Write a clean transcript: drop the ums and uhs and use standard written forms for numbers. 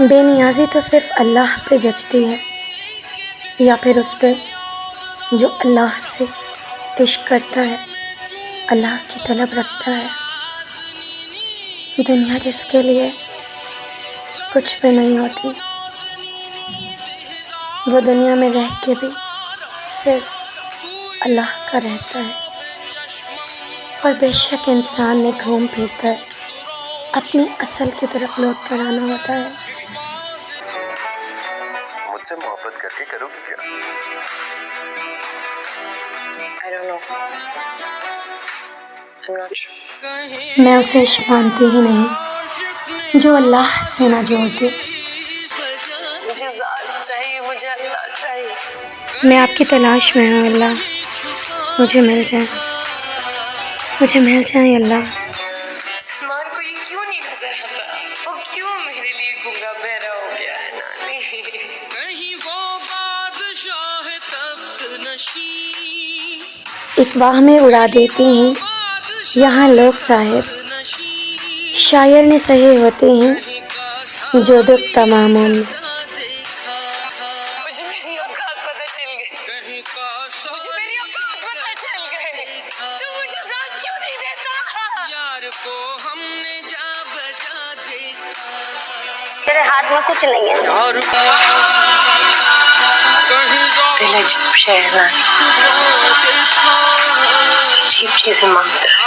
بے نیازی تو صرف اللہ پہ جچتی ہے، یا پھر اس پہ جو اللہ سے عشق کرتا ہے، اللہ کی طلب رکھتا ہے۔ دنیا جس کے لیے کچھ بھی نہیں ہوتی، وہ دنیا میں رہ کے بھی صرف اللہ کا رہتا ہے۔ اور بے شک انسان نے گھوم پھر کر اپنی اصل کی طرف لوٹ کر آنا ہوتا ہے۔ مجھ سے محبت کر کے کرو گی کیا؟ I don't know. I'm not sure. میں اسے عشق مانتی ہی نہیں جو اللہ سے نہ جوڑ دے۔ مجھے ذات چاہیے، مجھے اللہ چاہیے۔ میں آپ کی تلاش میں ہوں اللہ، مجھے مل جائیں، مجھے مل جائیں اللہ۔ سلمان کو یہ کیوں نہیں نظر آتا؟ وہ کیوں میرے لیے گنگا بہرا ہو گیا ہے نانی؟ کہیں وہ بادشاہ تخت نشین، ایک واہ میں اڑا دیتی ہیں یہاں لوگ صاحب، شاعر نے سہے ہوتے ہیں جو دکھ تماموں میں۔ مجھے میری اوقات پتہ چل گئی، مجھے میری اوقات پتہ چل گئی، تو مجھے ساتھ کیوں نہیں دیتا؟ یار کو ہم نے جا بجا دیکھا، تیرے ہاتھ میں کچھ نہیں ہے۔ دل عجیب شہر ہے، عجیب چیزیں مانگتا ہے۔